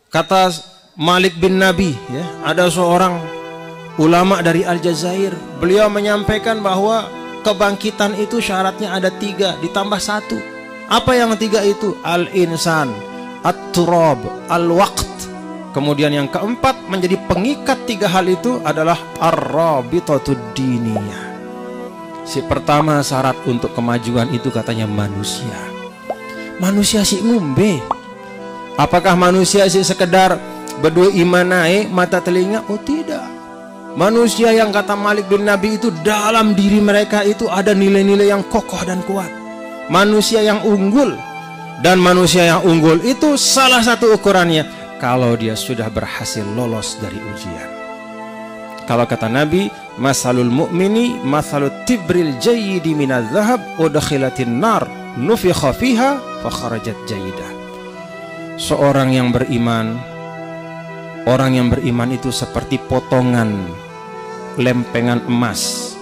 Kata Malik bin Nabi, ya, ada seorang ulama dari Aljazair. Beliau menyampaikan bahwa kebangkitan itu syaratnya ada 3 ditambah 1. Apa yang 3 itu? Al-insan, at-turab, al-waqt. Kemudian yang keempat menjadi pengikat 3 hal itu adalah ar-rabitatud diniyah. Si pertama syarat untuk kemajuan itu katanya manusia. Manusia si ngumbe. Apakah manusia si sekedar berdua iman naik mata telinga? Oh tidak. Manusia yang kata Malik bin Nabi itu dalam diri mereka itu ada nilai-nilai yang kokoh dan kuat. Manusia yang unggul. Dan manusia yang unggul itu salah satu ukurannya kalau dia sudah berhasil lolos dari ujian. Kalau kata Nabi, masalul mu'mini masalut tibril jayyidi minadz zahab udkhilatin nar nufikha fiha fa kharajat jayyidah. Seorang yang beriman, orang yang beriman itu seperti potongan lempengan emas.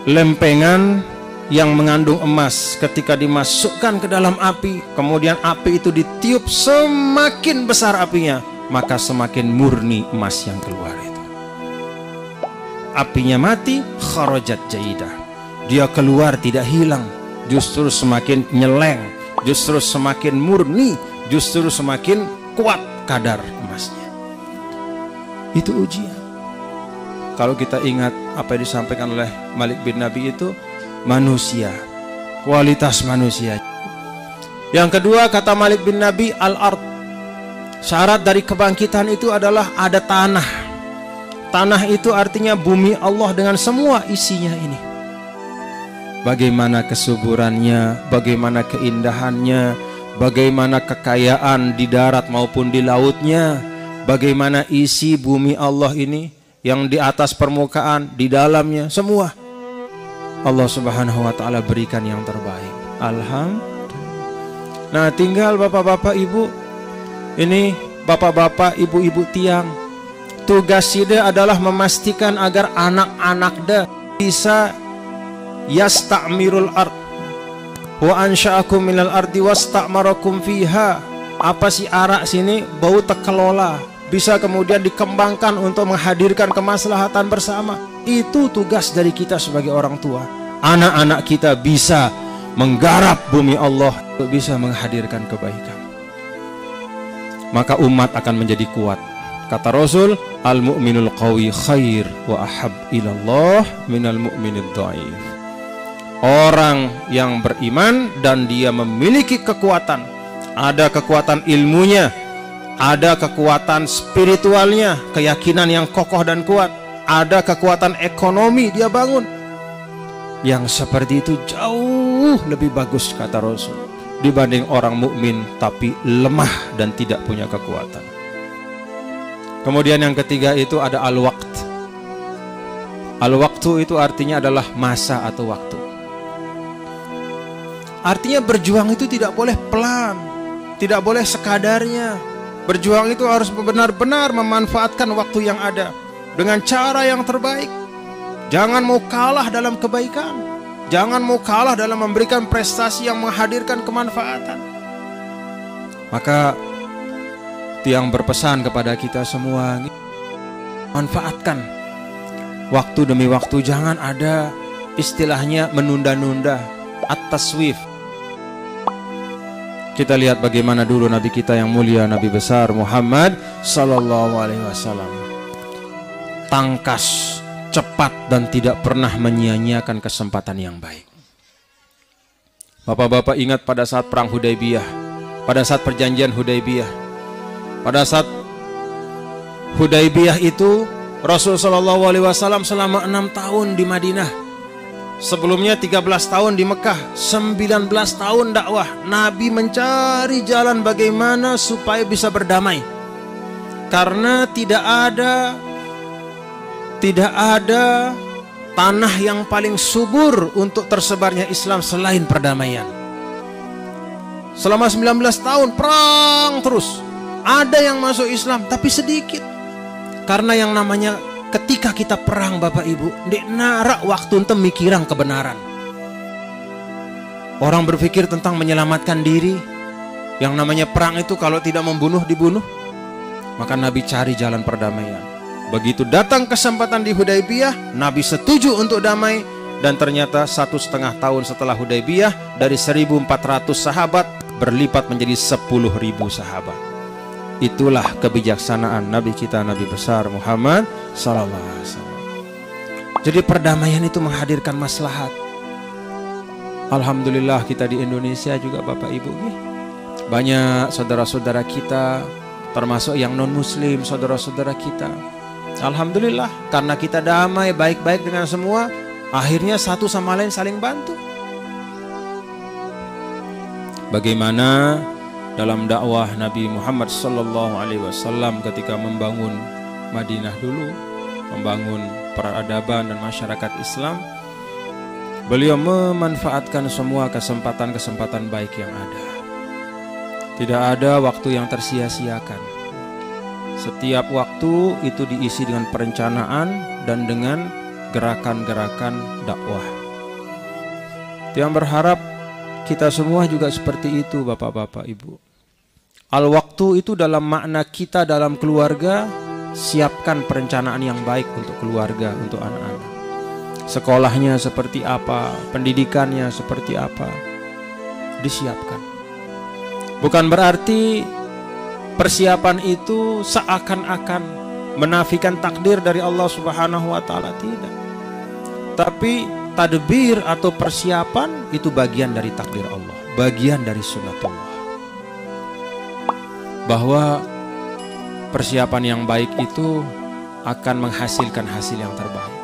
Lempengan yang mengandung emas ketika dimasukkan ke dalam api, kemudian api itu ditiup, semakin besar apinya, maka semakin murni emas yang keluar itu. Apinya mati, kharajat jayyidah. Dia keluar tidak hilang, justru semakin nyeleng, justru semakin murni, justru semakin kuat kadar emasnya. Itu ujian. Kalau kita ingat apa yang disampaikan oleh Malik bin Nabi itu, manusia, kualitas manusia. Yang kedua kata Malik bin Nabi, al-ard. Syarat dari kebangkitan itu adalah ada tanah. Tanah itu artinya bumi Allah dengan semua isinya ini. Bagaimana kesuburannya, bagaimana keindahannya, bagaimana kekayaan di darat maupun di lautnya, bagaimana isi bumi Allah ini yang di atas permukaan, di dalamnya, semua Allah Subhanahu wa ta'ala berikan yang terbaik. Alhamdulillah. Nah, tinggal bapak-bapak ibu, ini bapak-bapak ibu-ibu tiang, tugas sida adalah memastikan agar anak-anak dah bisa yasta'mirul ard wa ansha'akum minal ardi wasta'marakum fiha. Apa sih arak sini? Bau terkelola, bisa kemudian dikembangkan untuk menghadirkan kemaslahatan bersama. Itu tugas dari kita sebagai orang tua. Anak-anak kita bisa menggarap bumi Allah untuk bisa menghadirkan kebaikan, maka umat akan menjadi kuat. Kata Rasul, al-mu'minul qawi khair wa ahab ilallah minal mu'minid dhaif. Orang yang beriman dan dia memiliki kekuatan, ada kekuatan ilmunya, ada kekuatan spiritualnya, keyakinan yang kokoh dan kuat, ada kekuatan ekonomi dia bangun. Yang seperti itu jauh lebih bagus kata Rasul dibanding orang mukmin tapi lemah dan tidak punya kekuatan. Kemudian yang ketiga itu ada al-waqt. Al-waqtu itu artinya adalah masa atau waktu. Artinya berjuang itu tidak boleh pelan, tidak boleh sekadarnya. Berjuang itu harus benar-benar memanfaatkan waktu yang ada dengan cara yang terbaik. Jangan mau kalah dalam kebaikan, jangan mau kalah dalam memberikan prestasi yang menghadirkan kemanfaatan. Maka tiang berpesan kepada kita semua, manfaatkan waktu demi waktu. Jangan ada istilahnya menunda-nunda, at-taswif. Kita lihat bagaimana dulu Nabi kita yang mulia, Nabi besar Muhammad Sallallahu Alaihi Wasallam, tangkas, cepat, dan tidak pernah menyia-nyiakan kesempatan yang baik. Bapak-bapak ingat pada saat perang Hudaybiyah, pada saat perjanjian Hudaybiyah, pada saat Hudaybiyah itu Rasul Sallallahu Alaihi Wasallam selama 6 tahun di Madinah. Sebelumnya 13 tahun di Mekah, 19 tahun dakwah. Nabi mencari jalan bagaimana supaya bisa berdamai. Karena tidak ada tanah yang paling subur untuk tersebarnya Islam selain perdamaian. Selama 19 tahun perang terus. Ada yang masuk Islam tapi sedikit. Karena yang namanya ketika kita perang Bapak Ibu, ndek narak waktu ente mikirang kebenaran. Orang berpikir tentang menyelamatkan diri, Yang namanya perang itu kalau tidak membunuh, dibunuh. Maka Nabi cari jalan perdamaian. Begitu datang kesempatan di Hudaybiyah, Nabi setuju untuk damai. Dan ternyata 1,5 tahun setelah Hudaybiyah, dari 1.400 sahabat berlipat menjadi 10.000 sahabat. Itulah kebijaksanaan Nabi kita, Nabi besar Muhammad SAW. Jadi perdamaian itu menghadirkan maslahat. Alhamdulillah kita di Indonesia juga Bapak Ibu, banyak saudara-saudara kita, termasuk yang non-muslim, saudara-saudara kita. Alhamdulillah, karena kita damai, baik-baik dengan semua, akhirnya satu sama lain saling bantu. Bagaimana dalam dakwah Nabi Muhammad SAW ketika membangun Madinah dulu, membangun peradaban dan masyarakat Islam, beliau memanfaatkan semua kesempatan-kesempatan baik yang ada. Tidak ada waktu yang tersia-siakan. Setiap waktu itu diisi dengan perencanaan dan dengan gerakan-gerakan dakwah. Yang berharap kita semua juga seperti itu Bapak-bapak Ibu. Al-waktu itu dalam makna kita dalam keluarga, siapkan perencanaan yang baik untuk keluarga, untuk anak-anak. Sekolahnya seperti apa, pendidikannya seperti apa, disiapkan. Bukan berarti persiapan itu seakan-akan menafikan takdir dari Allah Subhanahu wa Ta'ala, tidak. Tapi tadbir atau persiapan itu bagian dari takdir Allah, bagian dari sunnatullah. Bahwa persiapan yang baik itu akan menghasilkan hasil yang terbaik.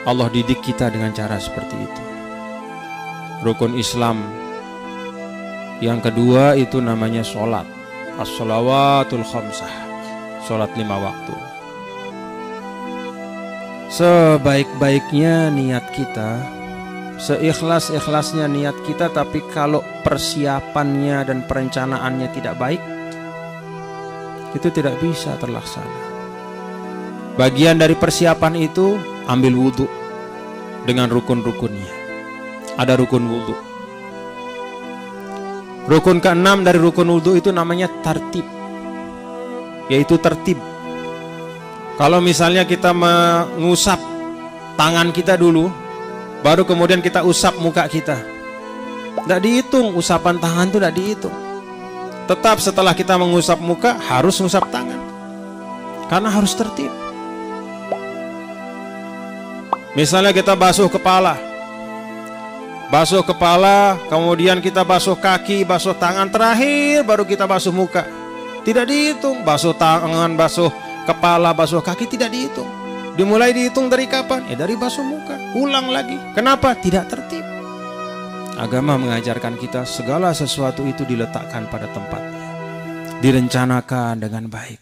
Allah didik kita dengan cara seperti itu. Rukun Islam yang kedua itu namanya sholat, as-shalawatul khamsah, sholat 5 waktu. Sebaik-baiknya niat kita, seikhlas-ikhlasnya niat kita, tapi kalau persiapannya dan perencanaannya tidak baik, itu tidak bisa terlaksana. Bagian dari persiapan itu ambil wudhu dengan rukun-rukunnya. Ada rukun wudhu. Rukun ke-6 dari rukun wudhu itu namanya tartib, yaitu tertib. Kalau misalnya kita mengusap tangan kita dulu, baru kemudian kita usap muka kita, tidak dihitung. Usapan tangan itu tidak dihitung. Tetap setelah kita mengusap muka harus mengusap tangan, karena harus tertib. Misalnya kita basuh kepala, kemudian kita basuh kaki, basuh tangan, terakhir baru kita basuh muka. Tidak dihitung. Basuh tangan, basuh kepala, basuh kaki, tidak dihitung. Dimulai dihitung dari kapan? Dari basuh muka. Ulang lagi. Kenapa? Tidak tertib. Agama mengajarkan kita segala sesuatu itu diletakkan pada tempatnya, direncanakan dengan baik.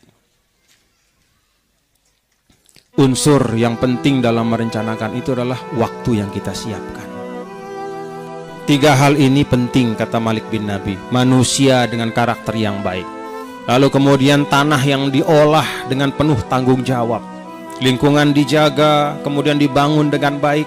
Unsur yang penting dalam merencanakan itu adalah waktu yang kita siapkan. 3 hal ini penting, kata Malik bin Nabi. Manusia dengan karakter yang baik, lalu kemudian tanah yang diolah dengan penuh tanggung jawab, lingkungan dijaga, kemudian dibangun dengan baik,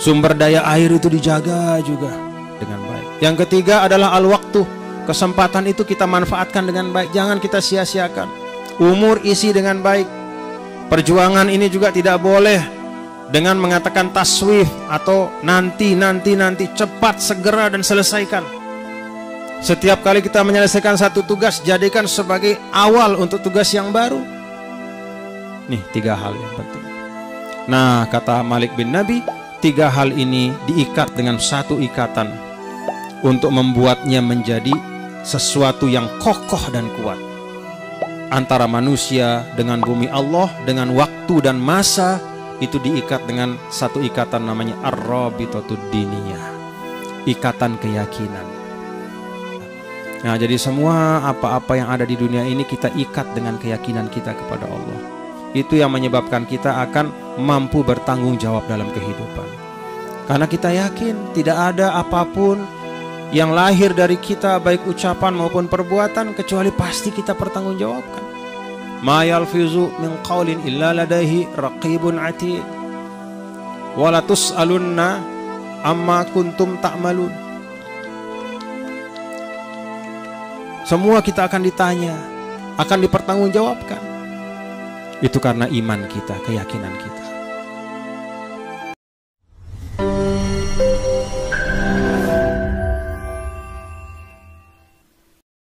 sumber daya air itu dijaga juga dengan baik. Yang ketiga adalah al-waktu. Kesempatan itu kita manfaatkan dengan baik, jangan kita sia-siakan. Umur isi dengan baik. Perjuangan ini juga tidak boleh dengan mengatakan taswif atau nanti, cepat, segera dan selesaikan. Setiap kali kita menyelesaikan satu tugas, jadikan sebagai awal untuk tugas yang baru. Nih 3 hal yang penting. Nah, kata Malik bin Nabi, 3 hal ini diikat dengan satu ikatan untuk membuatnya menjadi sesuatu yang kokoh dan kuat. Antara manusia dengan bumi Allah, dengan waktu dan masa, itu diikat dengan satu ikatan namanya ar-rabitatud diniyah, ikatan keyakinan. Nah, jadi semua apa-apa yang ada di dunia ini kita ikat dengan keyakinan kita kepada Allah. Itu yang menyebabkan kita akan mampu bertanggung jawab dalam kehidupan. Karena kita yakin tidak ada apapun yang lahir dari kita, baik ucapan maupun perbuatan, kecuali pasti kita pertanggungjawabkan. Ma yalfizu min qaulin illa ladaihi raqibun atid wa la tus'alunna amma kuntum ta'malun. Semua kita akan ditanya, akan dipertanggungjawabkan. Itu karena iman kita, keyakinan kita.